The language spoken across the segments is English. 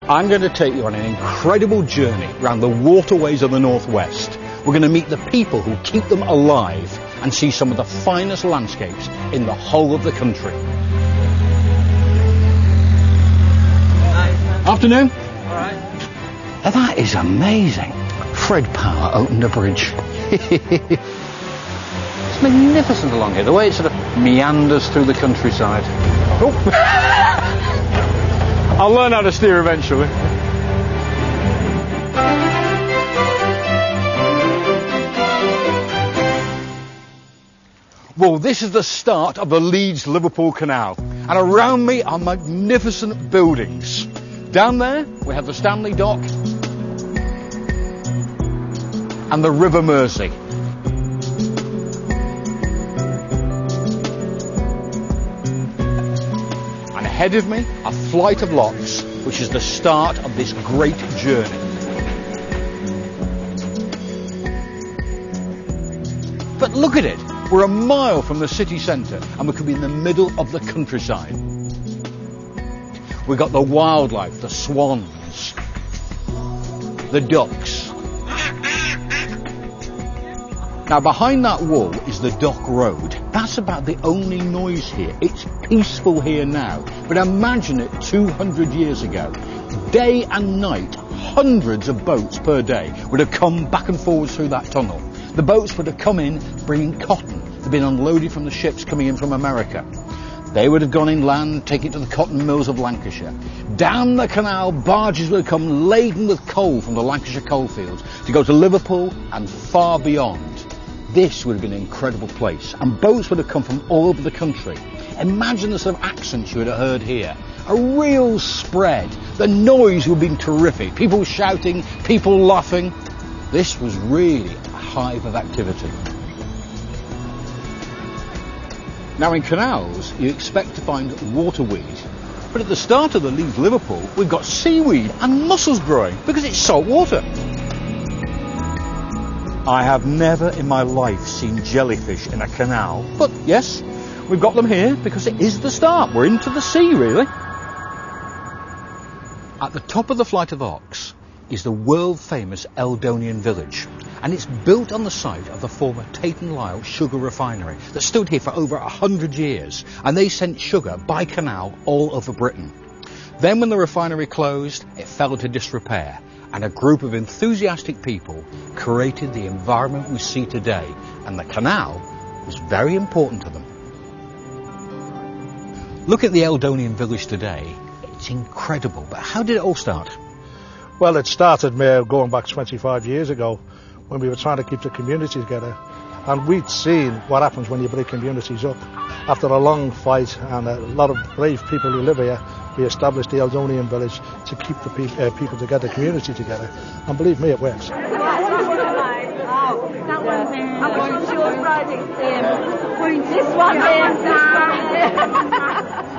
I'm going to take you on an incredible journey around the waterways of the Northwest. We're going to meet the people who keep them alive and see some of the finest landscapes in the whole of the country. Afternoon. All right. Now that is amazing. Fred Power opened a bridge. It's magnificent along here, the way it sort of meanders through the countryside. Oh. I'll learn how to steer eventually. Well, this is the start of the Leeds Liverpool Canal, and around me are magnificent buildings. Down there we have the Stanley Dock and the River Mersey. And ahead of me, a flight of locks, which is the start of this great journey. But look at it, we're a mile from the city centre and we could be in the middle of the countryside. We've got the wildlife, the swans, the ducks. Now behind that wall is the Dock Road. That's about the only noise here. It's peaceful here now, but imagine it 200 years ago. Day and night, hundreds of boats per day would have come back and forwards through that tunnel. The boats would have come in bringing cotton. They'd been unloaded from the ships coming in from America. They would have gone inland, taking it to the cotton mills of Lancashire. Down the canal, barges would have come laden with coal from the Lancashire coalfields to go to Liverpool and far beyond. This would have been an incredible place, and boats would have come from all over the country. Imagine the sort of accents you would have heard here. A real spread. The noise would have been terrific. People shouting, people laughing. This was really a hive of activity. Now in canals, you expect to find waterweed. But at the start of the Leeds Liverpool, we've got seaweed and mussels growing because it's salt water. I have never in my life seen jellyfish in a canal. But yes, we've got them here because it is the start. We're into the sea, really. At the top of the flight of locks is the world-famous Eldonian village. And it's built on the site of the former Tate & Lyle sugar refinery that stood here for over 100 years. And they sent sugar by canal all over Britain. Then when the refinery closed, it fell into disrepair. And a group of enthusiastic people created the environment we see today. And the canal was very important to them. Look at the Eldonian village today. It's incredible. But how did it all start? Well, it started going back 25 years ago when we were trying to keep the community together. And we'd seen what happens when you break communities up. After a long fight and a lot of brave people who live here, we established the Eldonian village to keep the people together, the community together. And believe me, it works.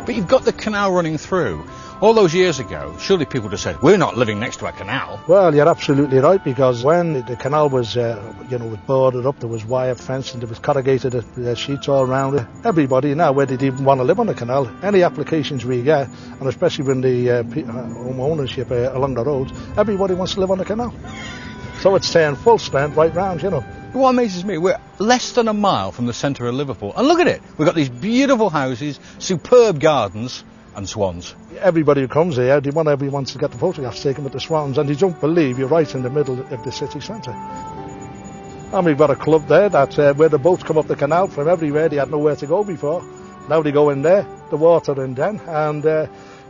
But you've got the canal running through. All those years ago, surely people would have said, we're not living next to a canal. Well, you're absolutely right, because when the canal was, was boarded up, there was wire fence and there was corrugated sheets all around it. Everybody now, where did even want to live on the canal? Any applications we get, and especially when the home ownership along the roads, everybody wants to live on the canal. So it's staying full strength right round, What amazes me, we're less than a mile from the centre of Liverpool. And look at it, we've got these beautiful houses, superb gardens, and swans. Everybody who comes here, everyone wants to get the photographs taken with the swans, and you don't believe you're right in the middle of the city centre. And we've got a club there that's where the boats come up the canal from everywhere. They had nowhere to go before. Now they go in there, the water in then, and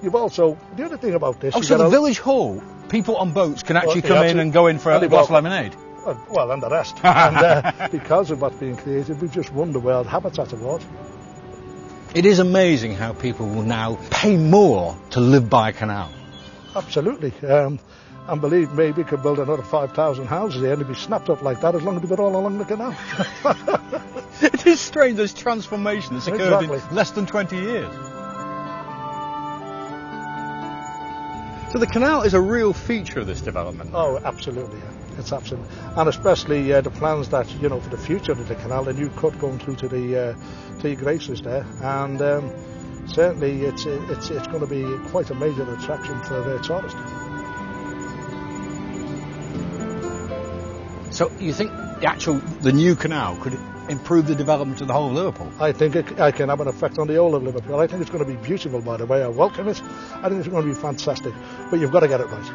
you've also, the other thing about this... Oh, so the village hall, people on boats can actually come in and go in for a glass of lemonade? Well, and the rest. And because of what's being created, we've just won the World Habitat Award. It is amazing how people will now pay more to live by a canal. Absolutely. And believe me, we could build another 5,000 houses here and they'd be snapped up like that as long as we got all along the canal. It is strange, this transformation that's occurred in less than 20 years. So the canal is a real feature of this development. Oh, absolutely. Yeah. It's absolutely, and especially the plans that for the future of the canal, the new cut going through to the Graces there, and certainly it's going to be quite a major attraction for tourists. So you think the new canal could improve the development of the whole of Liverpool? I think it can have an effect on the whole of Liverpool. I think it's going to be beautiful, by the way. I welcome it. I think it's going to be fantastic. But you've got to get it right.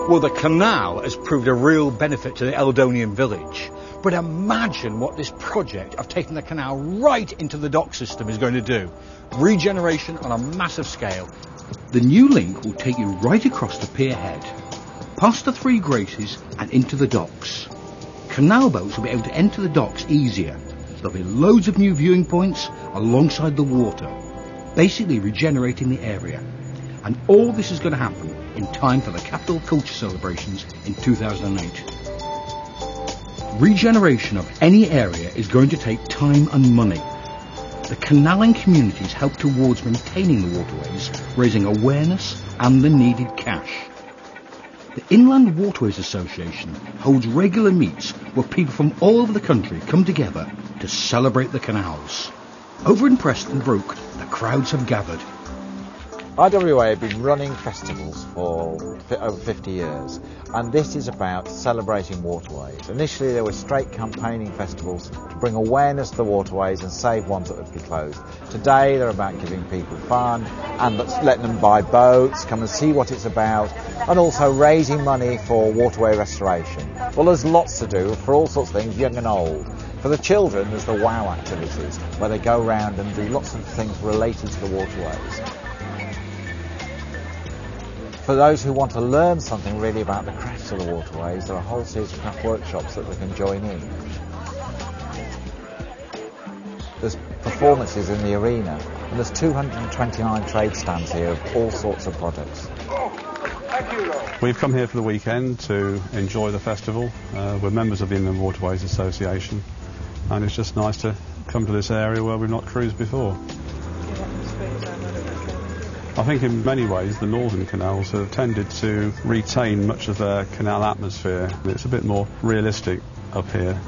Well, the canal has proved a real benefit to the Eldonian village. But imagine what this project of taking the canal right into the dock system is going to do. Regeneration on a massive scale. The new link will take you right across the pier head, past the three graces and into the docks. Canal boats will be able to enter the docks easier. There'll be loads of new viewing points alongside the water, basically regenerating the area. And all this is going to happen in time for the Capital Culture celebrations in 2008. Regeneration of any area is going to take time and money. The canalling communities help towards maintaining the waterways, raising awareness and the needed cash. The Inland Waterways Association holds regular meets where people from all over the country come together to celebrate the canals. Over in Preston Brook, the crowds have gathered. IWA have been running festivals for over 50 years, and this is about celebrating waterways. Initially there were straight campaigning festivals to bring awareness to the waterways and save ones that would be closed. Today they're about giving people fun and letting them buy boats, come and see what it's about, and also raising money for waterway restoration. Well, there's lots to do for all sorts of things, young and old. For the children there's the WOW activities, where they go around and do lots of things related to the waterways. For those who want to learn something really about the crafts of the waterways, there are a whole series of craft workshops that they can join in. There's performances in the arena, and there's 229 trade stands here of all sorts of products. We've come here for the weekend to enjoy the festival. We're members of the Inland Waterways Association, and it's just nice to come to this area where we've not cruised before. I think in many ways the northern canals have tended to retain much of their canal atmosphere. It's a bit more realistic up here.